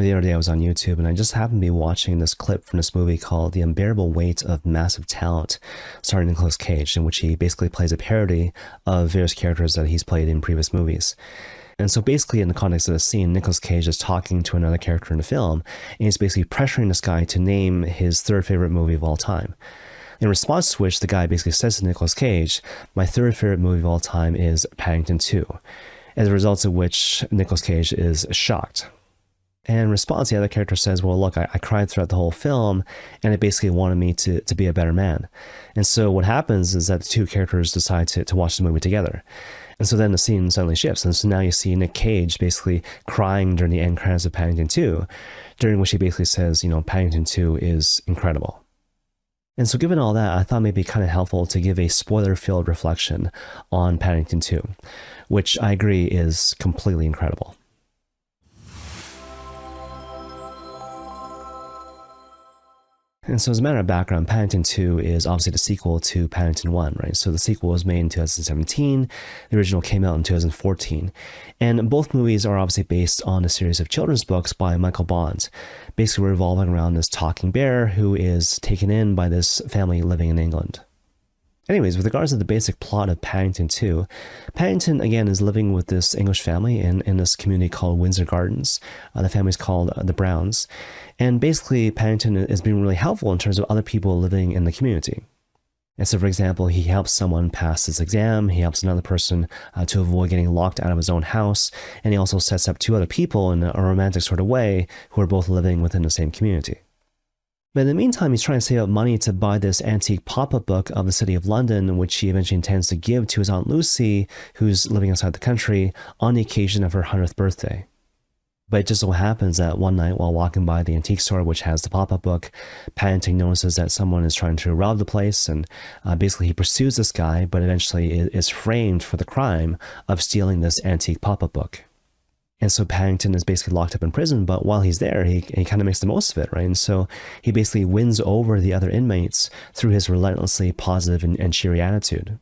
The other day I was on YouTube and I just happened to be watching this clip from this movie called The Unbearable Weight of Massive Talent, starring Nicolas Cage, in which he basically plays a parody of various characters that he's played in previous movies. And so basically in the context of the scene, Nicolas Cage is talking to another character in the film, and he's basically pressuring this guy to name his third favorite movie of all time. In response to which, the guy basically says to Nicolas Cage, "My third favorite movie of all time is Paddington 2. As a result of which, Nicolas Cage is shocked. And in response, the other character says, "Well, look, I cried throughout the whole film, and it basically wanted me to be a better man." And so what happens is that the two characters decide to watch the movie together. And so then the scene suddenly shifts. And so now you see Nick Cage basically crying during the end credits of Paddington 2, during which he basically says, Paddington 2 is incredible. And so given all that, I thought maybe kind of helpful to give a spoiler-filled reflection on Paddington 2, which I agree is completely incredible. And so as a matter of background, Paddington 2 is obviously the sequel to Paddington 1, right? So the sequel was made in 2017, the original came out in 2014. And both movies are obviously based on a series of children's books by Michael Bond, basically revolving around this talking bear who is taken in by this family living in England. Anyways, with regards to the basic plot of Paddington 2, Paddington, again, is living with this English family in this community called Windsor Gardens. The family's called the Browns. And basically, Paddington is being really helpful in terms of other people living in the community. And so, for example, he helps someone pass his exam, he helps another person to avoid getting locked out of his own house, and he also sets up two other people in a romantic sort of way who are both living within the same community. But in the meantime, he's trying to save up money to buy this antique pop-up book of the City of London, which he eventually intends to give to his Aunt Lucy, who's living outside the country, on the occasion of her 100th birthday. But it just so happens that one night while walking by the antique store, which has the pop-up book, Paddington notices that someone is trying to rob the place, and basically he pursues this guy, but eventually is framed for the crime of stealing this antique pop-up book. And so Paddington is basically locked up in prison, but while he's there, he kind of makes the most of it, right? And so he basically wins over the other inmates through his relentlessly positive and cheery attitude.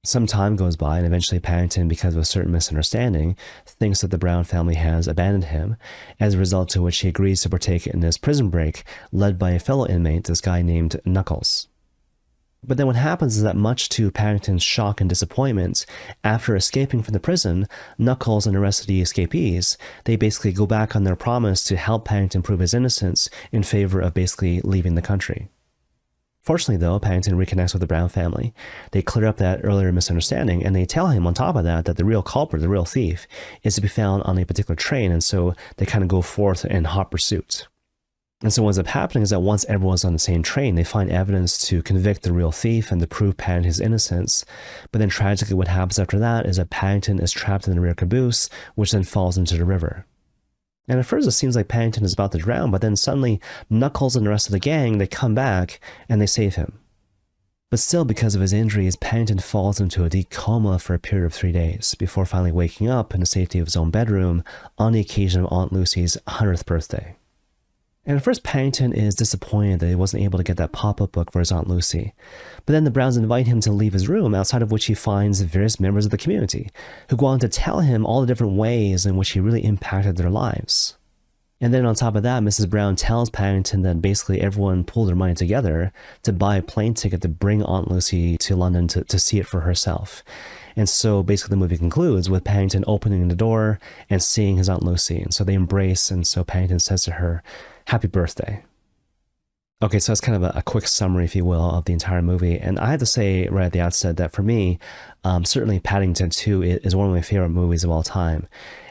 Some time goes by, and eventually Paddington, because of a certain misunderstanding, thinks that the Brown family has abandoned him, as a result to which he agrees to partake in this prison break led by a fellow inmate, this guy named Knuckles. But then what happens is that, much to Paddington's shock and disappointment, after escaping from the prison, Knuckles and the rest of the escapees, they basically go back on their promise to help Paddington prove his innocence in favor of basically leaving the country. Fortunately, though, Paddington reconnects with the Brown family. They clear up that earlier misunderstanding, and they tell him on top of that the real culprit, the real thief, is to be found on a particular train, and so they kind of go forth in hot pursuit. And so what ends up happening is that once everyone's on the same train, they find evidence to convict the real thief and to prove Paddington's innocence. But then tragically what happens after that is that Paddington is trapped in the rear caboose, which then falls into the river. And at first it seems like Paddington is about to drown, but then suddenly Knuckles and the rest of the gang, they come back and they save him. But still, because of his injuries, Paddington falls into a deep coma for a period of 3 days, before finally waking up in the safety of his own bedroom on the occasion of Aunt Lucy's 100th birthday. And at first, Paddington is disappointed that he wasn't able to get that pop-up book for his Aunt Lucy. But then the Browns invite him to leave his room, outside of which he finds various members of the community, who go on to tell him all the different ways in which he really impacted their lives. And then on top of that, Mrs. Brown tells Paddington that basically everyone pulled their money together to buy a plane ticket to bring Aunt Lucy to London to see it for herself. And so basically the movie concludes with Paddington opening the door and seeing his Aunt Lucy. And so they embrace, and so Paddington says to her, "Happy birthday." Okay, so that's kind of a quick summary, if you will, of the entire movie. And I have to say right at the outset that for me, certainly Paddington 2 is one of my favorite movies of all time.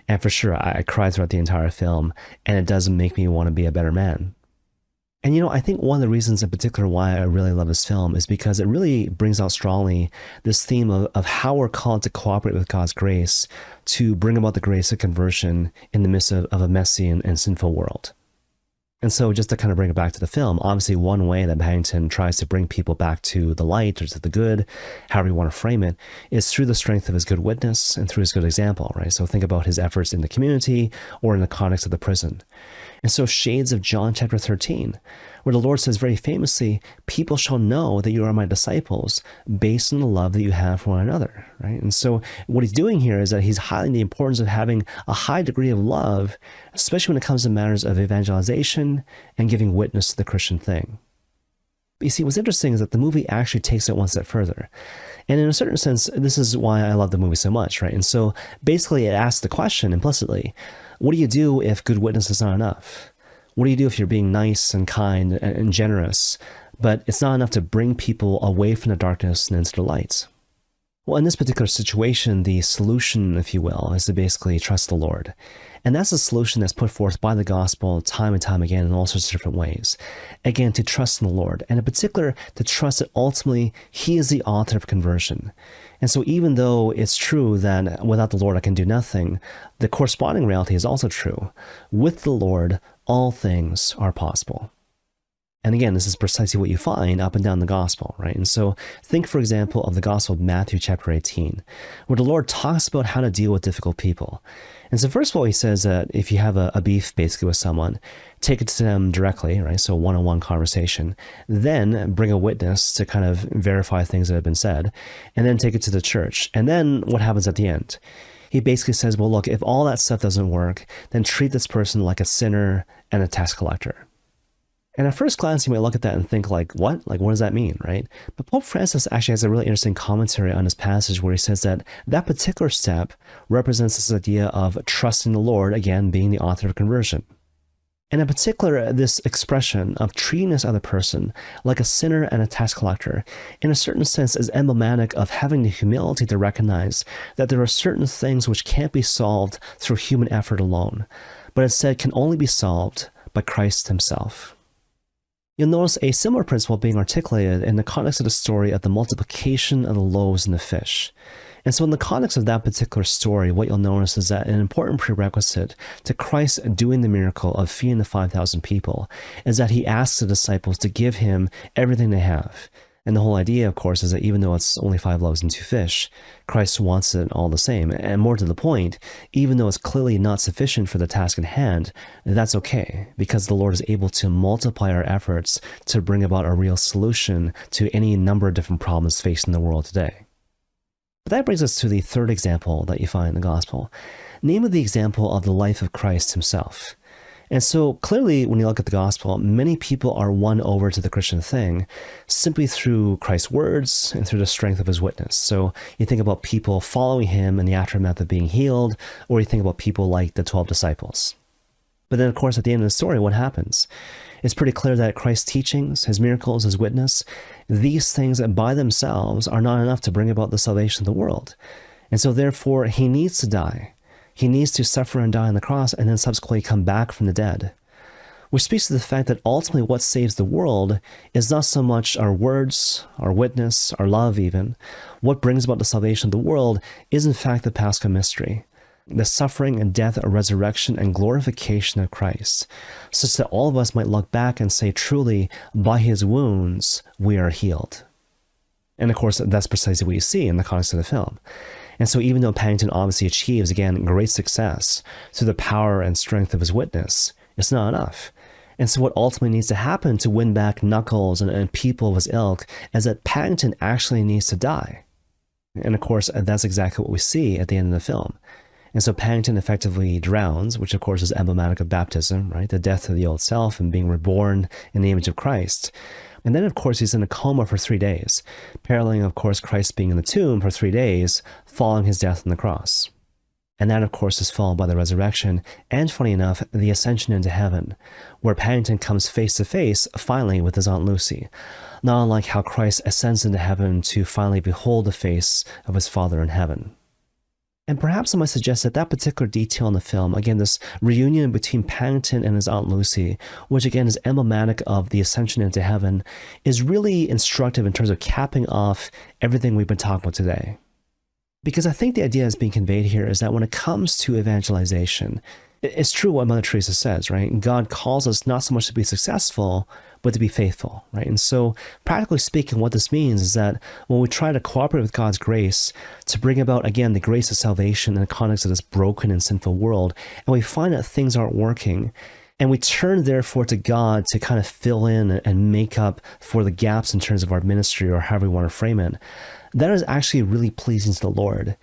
And for sure, I cried throughout the entire film, and it does make me want to be a better man. And I think one of the reasons in particular why I really love this film is because it really brings out strongly this theme of how we're called to cooperate with God's grace to bring about the grace of conversion in the midst of a messy and sinful world. And so just to kind of bring it back to the film, obviously one way that Paddington tries to bring people back to the light or to the good, however you want to frame it, is through the strength of his good witness and through his good example, right? So think about his efforts in the community or in the context of the prison. And so shades of John chapter 13, where the Lord says very famously, people shall know that you are my disciples based on the love that you have for one another, right? And so what he's doing here is that he's highlighting the importance of having a high degree of love, especially when it comes to matters of evangelization and giving witness to the Christian thing. But you see, what's interesting is that the movie actually takes it one step further. And in a certain sense, this is why I love the movie so much, right? And so basically it asks the question implicitly, what do you do if good witness is not enough? What do you do if you're being nice and kind and generous, but it's not enough to bring people away from the darkness and into the light? Well, in this particular situation, the solution, if you will, is to basically trust the Lord. And that's a solution that's put forth by the gospel time and time again in all sorts of different ways. Again, to trust in the Lord, and in particular, to trust that ultimately He is the author of conversion. And so even though it's true that without the Lord I can do nothing, the corresponding reality is also true. With the Lord, all things are possible. And again, this is precisely what you find up and down the gospel, right? And so think, for example, of the Gospel of Matthew chapter 18, where the Lord talks about how to deal with difficult people. And so first of all, he says that if you have a beef basically with someone, take it to them directly, right? So one-on-one conversation, then bring a witness to kind of verify things that have been said, and then take it to the church. And then what happens at the end? He basically says, well, look, if all that stuff doesn't work, then treat this person like a sinner and a tax collector. And at first glance, you might look at that and think like, what? Like, what does that mean, right? But Pope Francis actually has a really interesting commentary on this passage where he says that that particular step represents this idea of trusting the Lord, again, being the author of conversion. And in particular, this expression of treating this other person like a sinner and a tax collector, in a certain sense, is emblematic of having the humility to recognize that there are certain things which can't be solved through human effort alone, but instead can only be solved by Christ Himself. You'll notice a similar principle being articulated in the context of the story of the multiplication of the loaves and the fish. And so in the context of that particular story, what you'll notice is that an important prerequisite to Christ doing the miracle of feeding the 5,000 people is that He asks the disciples to give Him everything they have. And the whole idea, of course, is that even though it's only 5 loaves and 2 fish, Christ wants it all the same. And more to the point, even though it's clearly not sufficient for the task at hand, that's okay, because the Lord is able to multiply our efforts to bring about a real solution to any number of different problems facing the world today. But that brings us to the third example that you find in the gospel, namely the example of the life of Christ Himself. And so clearly, when you look at the gospel, many people are won over to the Christian thing simply through Christ's words and through the strength of His witness. So you think about people following Him in the aftermath of being healed, or you think about people like the 12 disciples. But then, of course, at the end of the story, what happens? It's pretty clear that Christ's teachings, His miracles, His witness, these things by themselves are not enough to bring about the salvation of the world. And so therefore, He needs to die. He needs to suffer and die on the cross and then subsequently come back from the dead. Which speaks to the fact that ultimately what saves the world is not so much our words, our witness, our love even. What brings about the salvation of the world is in fact the Paschal mystery, the suffering and death, resurrection and glorification of Christ, such that all of us might look back and say truly, by His wounds we are healed. And of course, that's precisely what you see in the context of the film. And so even though Paddington obviously achieves, again, great success through the power and strength of his witness, it's not enough. And so what ultimately needs to happen to win back Knuckles and people of his ilk is that Paddington actually needs to die. And of course, that's exactly what we see at the end of the film. And so Paddington effectively drowns, which of course is emblematic of baptism, right? The death of the old self and being reborn in the image of Christ. And then, of course, he's in a coma for 3 days, paralleling, of course, Christ being in the tomb for 3 days following his death on the cross. And that, of course, is followed by the resurrection and, funny enough, the ascension into heaven, where Paddington comes face to face, finally, with his Aunt Lucy, not unlike how Christ ascends into heaven to finally behold the face of his Father in heaven. And perhaps I might suggest that that particular detail in the film, again, this reunion between Paddington and his Aunt Lucy, which again is emblematic of the ascension into heaven, is really instructive in terms of capping off everything we've been talking about today. Because I think the idea that's being conveyed here is that when it comes to evangelization, it's true what Mother Teresa says, right? God calls us not so much to be successful, but to be faithful, right? And so, practically speaking, what this means is that when we try to cooperate with God's grace to bring about, again, the grace of salvation in the context of this broken and sinful world, and we find that things aren't working, and we turn therefore to God to kind of fill in and make up for the gaps in terms of our ministry or however we want to frame it, that is actually really pleasing to the Lord.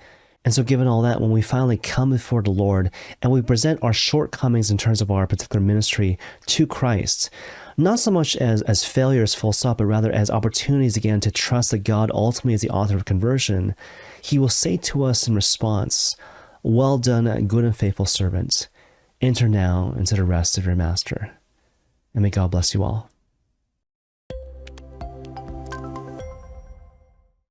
And so given all that, when we finally come before the Lord and we present our shortcomings in terms of our particular ministry to Christ, not so much as failures full stop, but rather as opportunities again to trust that God ultimately is the author of conversion, he will say to us in response, "Well done, good and faithful servant. Enter now into the rest of your master." And may God bless you all.